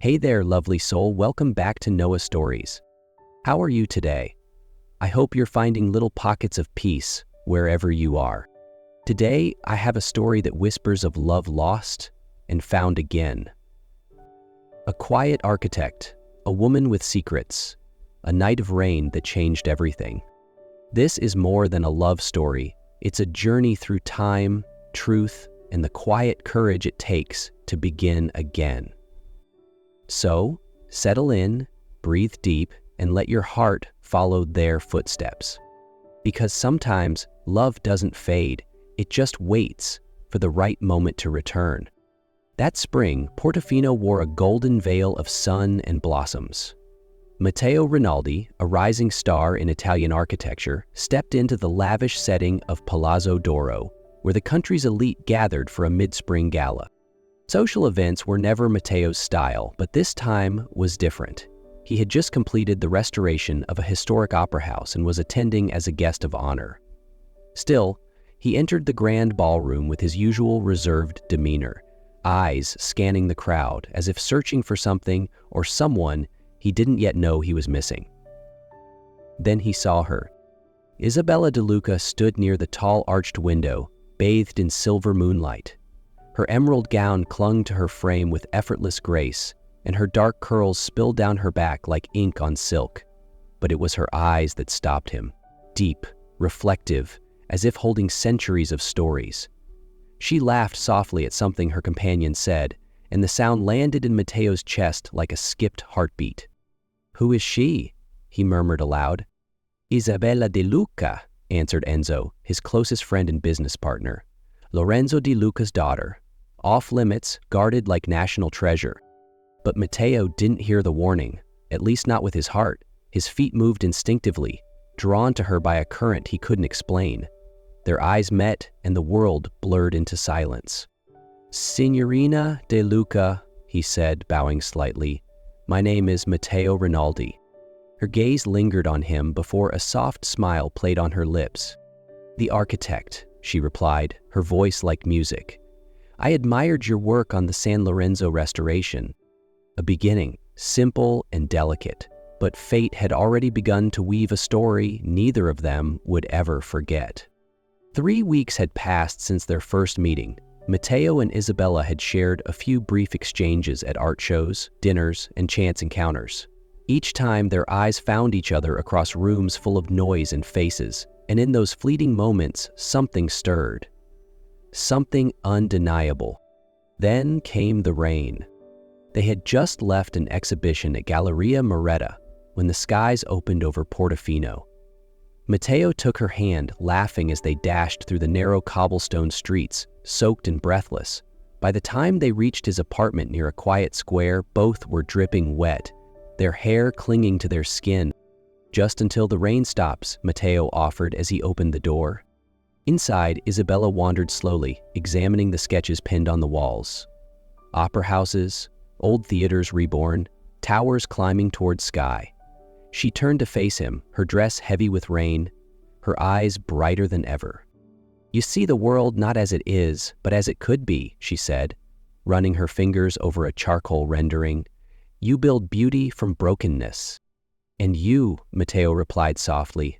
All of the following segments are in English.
Hey there, lovely soul. Welcome back to Noah Stories. How are you today? I hope you're finding little pockets of peace wherever you are. Today, I have a story that whispers of love lost and found again. A quiet architect, a woman with secrets, a night of rain that changed everything. This is more than a love story. It's a journey through time, truth, and the quiet courage it takes to begin again. So, settle in, breathe deep, and let your heart follow their footsteps. Because sometimes love doesn't fade, it just waits for the right moment to return. That spring, Portofino wore a golden veil of sun and blossoms. Matteo Rinaldi, a rising star in Italian architecture, stepped into the lavish setting of Palazzo d'Oro, where the country's elite gathered for a mid-spring gala. Social events were never Matteo's style, but this time was different. He had just completed the restoration of a historic opera house and was attending as a guest of honor. Still, he entered the grand ballroom with his usual reserved demeanor, eyes scanning the crowd as if searching for something or someone he didn't yet know he was missing. Then he saw her. Isabella De Luca stood near the tall arched window, bathed in silver moonlight. Her emerald gown clung to her frame with effortless grace, and her dark curls spilled down her back like ink on silk. But it was her eyes that stopped him, deep, reflective, as if holding centuries of stories. She laughed softly at something her companion said, and the sound landed in Matteo's chest like a skipped heartbeat. "Who is she?" he murmured aloud. "Isabella De Luca," answered Enzo, his closest friend and business partner. "Lorenzo De Luca's daughter. Off limits, guarded like national treasure." But Matteo didn't hear the warning, at least not with his heart. His feet moved instinctively, drawn to her by a current he couldn't explain. Their eyes met, and the world blurred into silence. "Signorina De Luca," he said, bowing slightly. "My name is Matteo Rinaldi." Her gaze lingered on him before a soft smile played on her lips. "The architect," she replied, her voice like music. "I admired your work on the San Lorenzo restoration." A beginning, simple and delicate, but fate had already begun to weave a story neither of them would ever forget. 3 weeks had passed since their first meeting. Matteo and Isabella had shared a few brief exchanges at art shows, dinners, and chance encounters. Each time their eyes found each other across rooms full of noise and faces, and in those fleeting moments, something stirred. Something undeniable. Then came the rain. They had just left an exhibition at Galleria Moretta when the skies opened over Portofino. Matteo took her hand, laughing as they dashed through the narrow cobblestone streets, soaked and breathless. By the time they reached his apartment near a quiet square, both were dripping wet, their hair clinging to their skin. "Just until the rain stops," Matteo offered as he opened the door. Inside, Isabella wandered slowly, examining the sketches pinned on the walls. Opera houses, old theaters reborn, towers climbing toward sky. She turned to face him, her dress heavy with rain, her eyes brighter than ever. "You see the world not as it is, but as it could be," she said, running her fingers over a charcoal rendering. "You build beauty from brokenness." "And you," Matteo replied softly,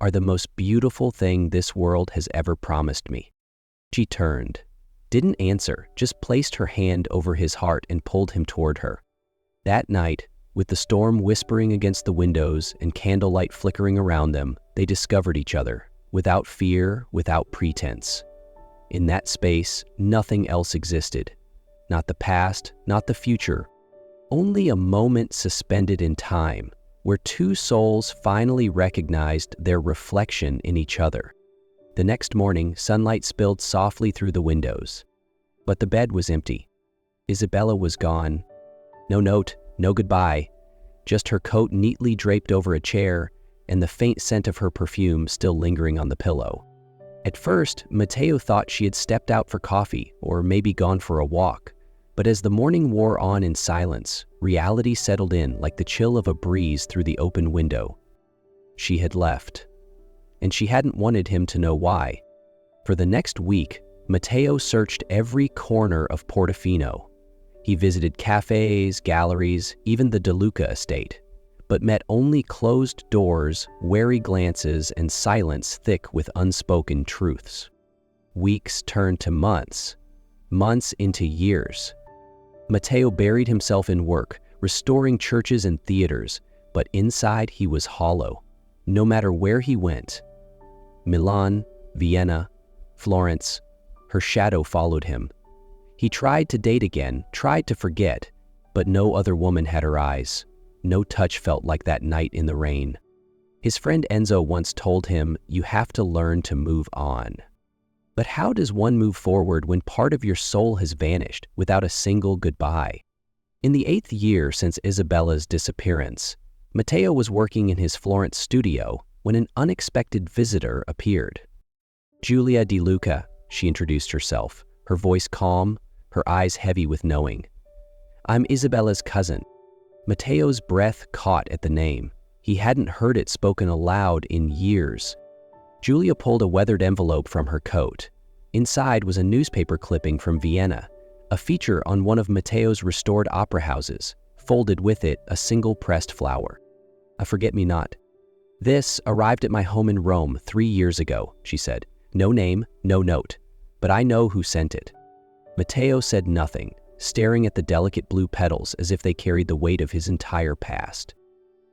"are the most beautiful thing this world has ever promised me." She turned, didn't answer, just placed her hand over his heart and pulled him toward her. That night, with the storm whispering against the windows and candlelight flickering around them, they discovered each other, without fear, without pretense. In that space, nothing else existed. Not the past, not the future. Only a moment suspended in time, where two souls finally recognized their reflection in each other. The next morning, sunlight spilled softly through the windows. But the bed was empty. Isabella was gone. No note, no goodbye, just her coat neatly draped over a chair and the faint scent of her perfume still lingering on the pillow. At first, Matteo thought she had stepped out for coffee or maybe gone for a walk. But as the morning wore on in silence, reality settled in like the chill of a breeze through the open window. She had left. And she hadn't wanted him to know why. For the next week, Matteo searched every corner of Portofino. He visited cafes, galleries, even the De Luca estate, but met only closed doors, wary glances, and silence thick with unspoken truths. Weeks turned to months, months into years. Matteo buried himself in work, restoring churches and theaters, but inside he was hollow, no matter where he went. Milan, Vienna, Florence, her shadow followed him. He tried to date again, tried to forget, but no other woman had her eyes. No touch felt like that night in the rain. His friend Enzo once told him, "You have to learn to move on." But how does one move forward when part of your soul has vanished without a single goodbye? In the 8th year since Isabella's disappearance, Matteo was working in his Florence studio when an unexpected visitor appeared. "Giulia De Luca," she introduced herself, her voice calm, her eyes heavy with knowing. "I'm Isabella's cousin." Matteo's breath caught at the name. He hadn't heard it spoken aloud in years. Giulia pulled a weathered envelope from her coat. Inside was a newspaper clipping from Vienna, a feature on one of Matteo's restored opera houses, folded with it a single pressed flower. "A forget-me-not. This arrived at my home in Rome 3 years ago," she said. "No name, no note, but I know who sent it." Matteo said nothing, staring at the delicate blue petals as if they carried the weight of his entire past.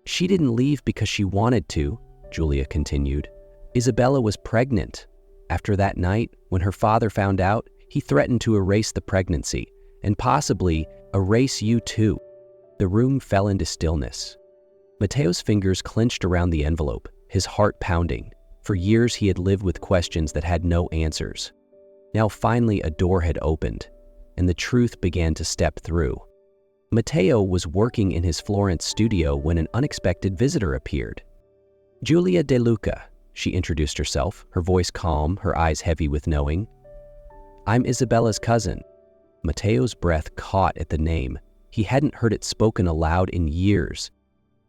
"She didn't leave because she wanted to," Giulia continued. "Isabella was pregnant. After that night, when her father found out, he threatened to erase the pregnancy, and possibly erase you too." The room fell into stillness. Matteo's fingers clenched around the envelope, his heart pounding. For years he had lived with questions that had no answers. Now finally a door had opened, and the truth began to step through. Matteo was working in his Florence studio when an unexpected visitor appeared. "Giulia De Luca," she introduced herself, her voice calm, her eyes heavy with knowing. "I'm Isabella's cousin." Matteo's breath caught at the name. He hadn't heard it spoken aloud in years.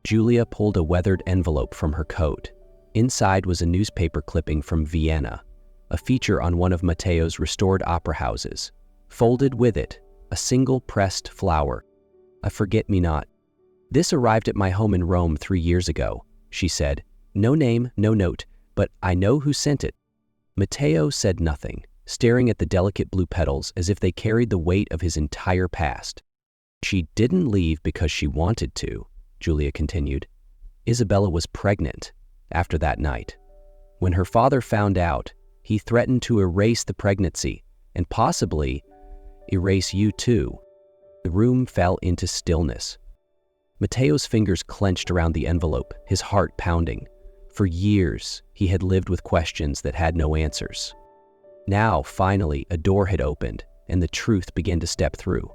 Giulia pulled a weathered envelope from her coat. Inside was a newspaper clipping from Vienna, a feature on one of Matteo's restored opera houses. Folded with it, a single pressed flower. "A forget-me-not. This arrived at my home in Rome 3 years ago," she said. "No name, no note, but I know who sent it." Matteo said nothing, staring at the delicate blue petals as if they carried the weight of his entire past. "She didn't leave because she wanted to," Giulia continued. "Isabella was pregnant after that night. When her father found out, he threatened to erase the pregnancy and possibly erase you too." The room fell into stillness. Matteo's fingers clenched around the envelope, his heart pounding. For years, he had lived with questions that had no answers. Now, finally, a door had opened, and the truth began to step through.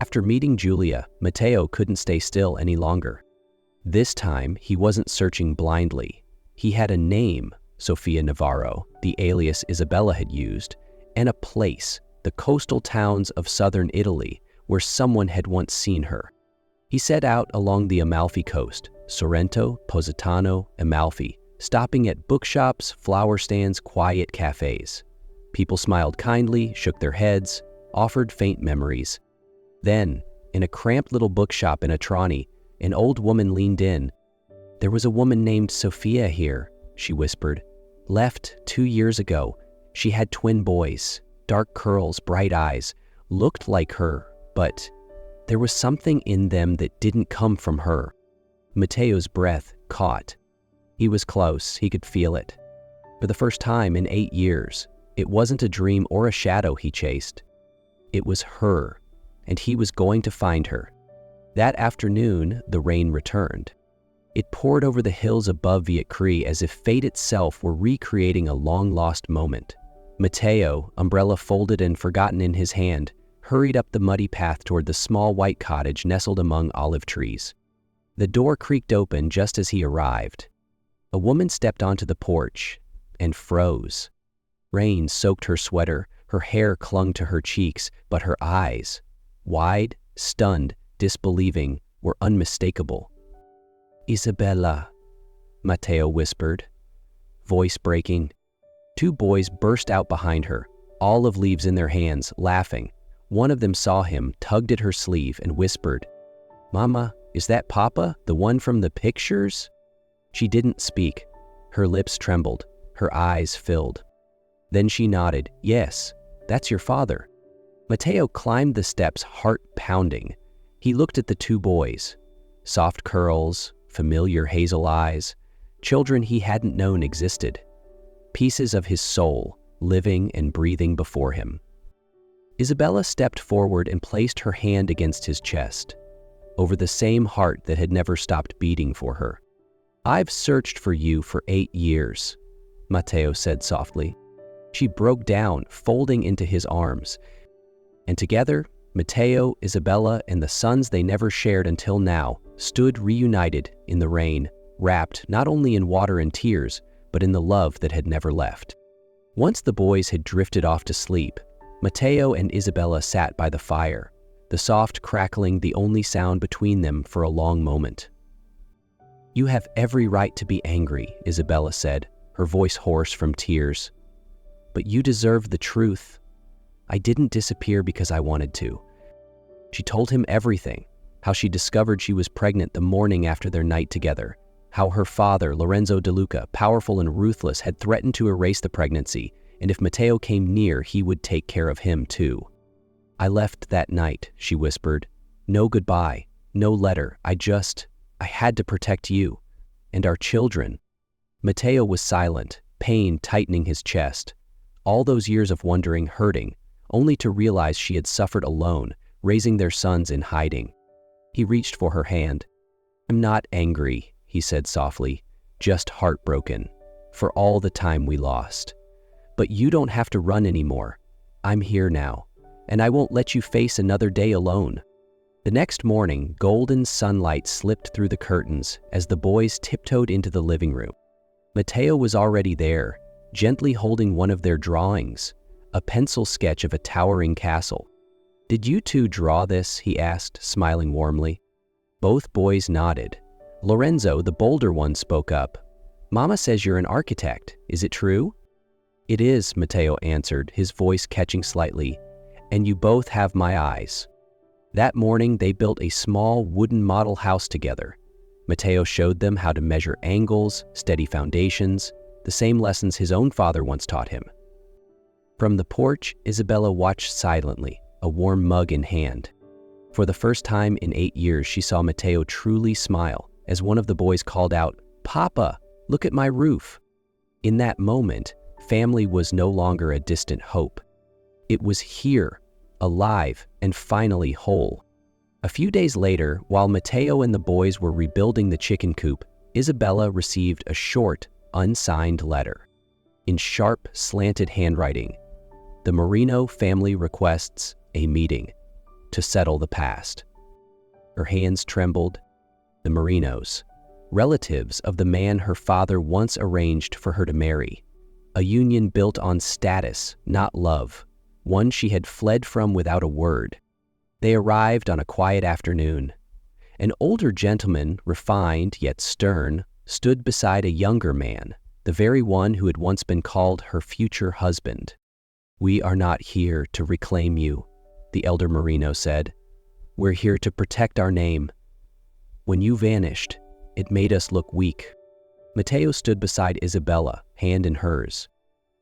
After meeting Giulia, Matteo couldn't stay still any longer. This time, he wasn't searching blindly. He had a name, Sofia Navarro, the alias Isabella had used, and a place, the coastal towns of southern Italy, where someone had once seen her. He set out along the Amalfi coast, Sorrento, Positano, Amalfi, stopping at bookshops, flower stands, quiet cafes. People smiled kindly, shook their heads, offered faint memories. Then, in a cramped little bookshop in Atrani, an old woman leaned in. "There was a woman named Sofia here," she whispered. "Left 2 years ago. She had twin boys, dark curls, bright eyes, looked like her, but there was something in them that didn't come from her." Matteo's breath caught. He was close, he could feel it. For the first time in 8 years, it wasn't a dream or a shadow he chased. It was her, and he was going to find her. That afternoon, the rain returned. It poured over the hills above Vietcree as if fate itself were recreating a long-lost moment. Matteo, umbrella folded and forgotten in his hand, hurried up the muddy path toward the small white cottage nestled among olive trees. The door creaked open just as he arrived. A woman stepped onto the porch and froze. Rain soaked her sweater, her hair clung to her cheeks, but her eyes, wide, stunned, disbelieving, were unmistakable. "Isabella," Matteo whispered, voice breaking. 2 boys burst out behind her, olive leaves in their hands, laughing. One of them saw him, tugged at her sleeve, and whispered, "Mama, is that Papa, the one from the pictures?" She didn't speak. Her lips trembled, her eyes filled. Then she nodded, "Yes, that's your father." Matteo climbed the steps, heart pounding. He looked at the two boys. Soft curls, familiar hazel eyes, children he hadn't known existed. Pieces of his soul, living and breathing before him. Isabella stepped forward and placed her hand against his chest, over the same heart that had never stopped beating for her. "I've searched for you for 8 years," Matteo said softly. She broke down, folding into his arms. And together, Matteo, Isabella, and the sons they never shared until now stood reunited in the rain, wrapped not only in water and tears, but in the love that had never left. Once the boys had drifted off to sleep, Matteo and Isabella sat by the fire, the soft crackling the only sound between them for a long moment. "You have every right to be angry," Isabella said, her voice hoarse from tears. "But you deserve the truth. I didn't disappear because I wanted to." She told him everything, how she discovered she was pregnant the morning after their night together, how her father, Lorenzo De Luca, powerful and ruthless, had threatened to erase the pregnancy, and if Matteo came near, he would take care of him too. "I left that night," she whispered. "No goodbye, no letter. I had to protect you and our children." Matteo was silent, pain tightening his chest. All those years of wondering, hurting, only to realize she had suffered alone, raising their sons in hiding. He reached for her hand. "I'm not angry," he said softly, "just heartbroken, for all the time we lost. But you don't have to run anymore. I'm here now, and I won't let you face another day alone." The next morning, golden sunlight slipped through the curtains as the boys tiptoed into the living room. Matteo was already there, gently holding one of their drawings, a pencil sketch of a towering castle. "Did you two draw this?" he asked, smiling warmly. Both boys nodded. Lorenzo, the bolder one, spoke up. "Mama says you're an architect. Is it true?" "It is," Matteo answered, his voice catching slightly. "And you both have my eyes." That morning, they built a small wooden model house together. Matteo showed them how to measure angles, steady foundations, the same lessons his own father once taught him. From the porch, Isabella watched silently, a warm mug in hand. For the first time in 8 years, she saw Matteo truly smile as one of the boys called out, "Papa, look at my roof." In that moment, family was no longer a distant hope. It was here, alive, and finally whole. A few days later, while Matteo and the boys were rebuilding the chicken coop, Isabella received a short, unsigned letter. In sharp, slanted handwriting, the Marino family requests a meeting to settle the past. Her hands trembled. The Marinos, relatives of the man her father once arranged for her to marry, a union built on status, not love, one she had fled from without a word. They arrived on a quiet afternoon. An older gentleman, refined yet stern, stood beside a younger man, the very one who had once been called her future husband. "We are not here to reclaim you," the elder Marino said. "We're here to protect our name. When you vanished, it made us look weak." Matteo stood beside Isabella, hand in hers.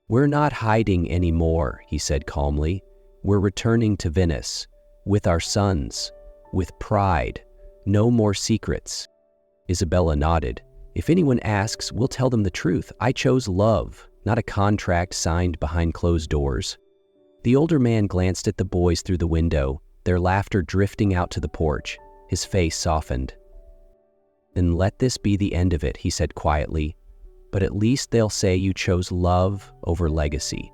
"We're not hiding anymore," he said calmly. "We're returning to Venice, with our sons, with pride. No more secrets." Isabella nodded. "If anyone asks, we'll tell them the truth. I chose love, not a contract signed behind closed doors." The older man glanced at the boys through the window, their laughter drifting out to the porch. His face softened. "Then let this be the end of it," he said quietly. "But at least they'll say you chose love over legacy."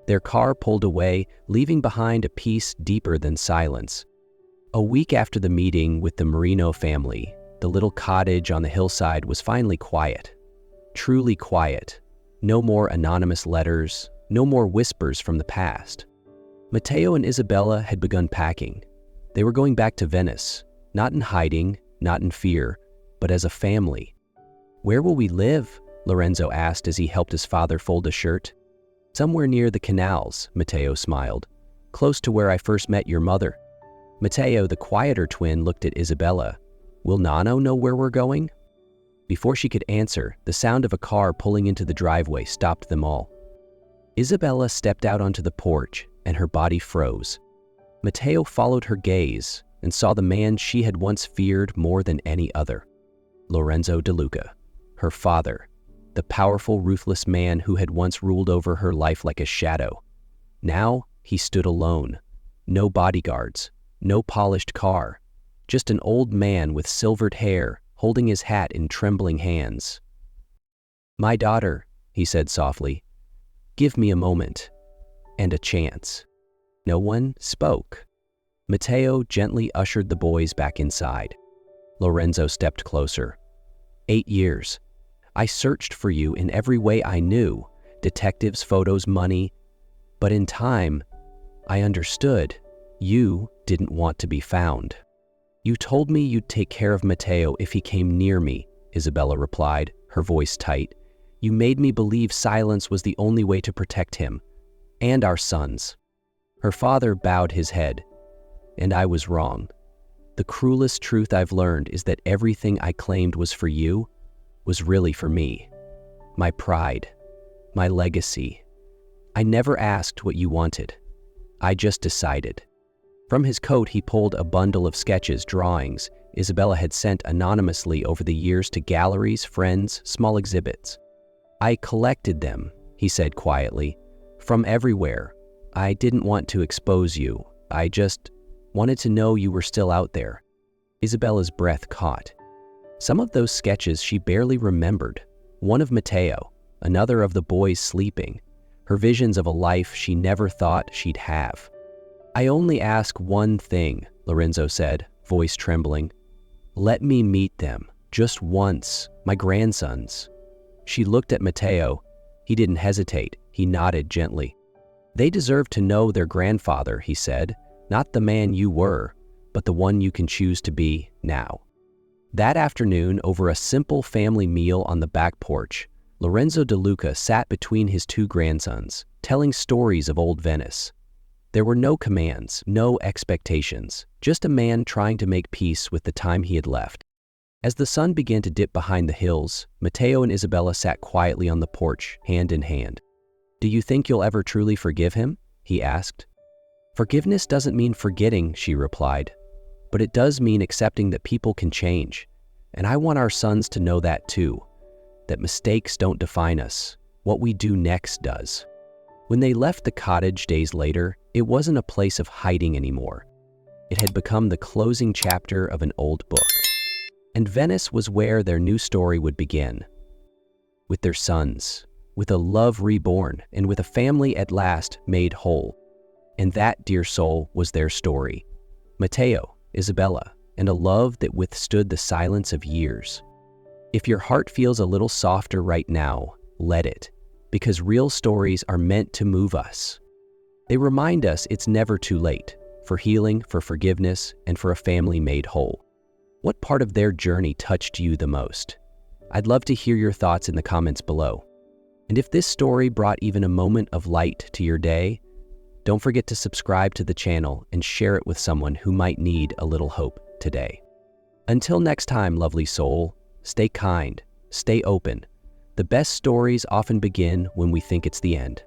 Their car pulled away, leaving behind a peace deeper than silence. A week after the meeting with the Marino family, the little cottage on the hillside was finally quiet. Truly quiet. No more anonymous letters, no more whispers from the past. Matteo and Isabella had begun packing. They were going back to Venice, not in hiding, not in fear, but as a family. "Where will we live?" Lorenzo asked as he helped his father fold a shirt. "Somewhere near the canals," Matteo smiled. close to where I first met your mother." Matteo, the quieter twin, looked at Isabella. "Will Nano know where we're going?" Before she could answer, the sound of a car pulling into the driveway stopped them all. Isabella stepped out onto the porch, and her body froze. Matteo followed her gaze and saw the man she had once feared more than any other. Lorenzo De Luca, her father, the powerful, ruthless man who had once ruled over her life like a shadow. Now he stood alone. No bodyguards, no polished car, just an old man with silvered hair holding his hat in trembling hands. "My daughter," he said softly, "give me a moment and a chance." No one spoke. Matteo gently ushered the boys back inside. Lorenzo stepped closer. 8 years. I searched for you in every way I knew, detectives, photos, money. But in time, I understood. You didn't want to be found. You told me you'd take care of Matteo if he came near me, Isabella replied, her voice tight. You made me believe silence was the only way to protect him, and our sons. Her father bowed his head. And I was wrong. The cruelest truth I've learned is that everything I claimed was for you was really for me. My pride, my legacy. I never asked what you wanted. I just decided. From his coat, he pulled a bundle of sketches, drawings Isabella had sent anonymously over the years to galleries, friends, small exhibits. I collected them, he said quietly, from everywhere. I didn't want to expose you. I just wanted to know you were still out there. Isabella's breath caught. Some of those sketches she barely remembered. One of Matteo, another of the boys sleeping, her visions of a life she never thought she'd have. I only ask one thing, Lorenzo said, voice trembling. Let me meet them, just once, my grandsons. She looked at Matteo. He didn't hesitate. He nodded gently. They deserve to know their grandfather, he said, not the man you were, but the one you can choose to be now. That afternoon, over a simple family meal on the back porch, Lorenzo De Luca sat between his 2 grandsons, telling stories of old Venice. There were no commands, no expectations, just a man trying to make peace with the time he had left. As the sun began to dip behind the hills, Matteo and Isabella sat quietly on the porch, hand in hand. Do you think you'll ever truly forgive him? He asked. Forgiveness doesn't mean forgetting, she replied, but it does mean accepting that people can change. And I want our sons to know that too, that mistakes don't define us. What we do next does. When they left the cottage days later, it wasn't a place of hiding anymore. It had become the closing chapter of an old book. And Venice was where their new story would begin. With their sons, with a love reborn, and with a family at last made whole. And that, dear soul, was their story. Matteo, Isabella, and a love that withstood the silence of years. If your heart feels a little softer right now, let it. Because real stories are meant to move us. They remind us it's never too late for healing, for forgiveness, and for a family made whole. What part of their journey touched you the most? I'd love to hear your thoughts in the comments below. And if this story brought even a moment of light to your day, don't forget to subscribe to the channel and share it with someone who might need a little hope today. Until next time, lovely soul, stay kind, stay open. The best stories often begin when we think it's the end.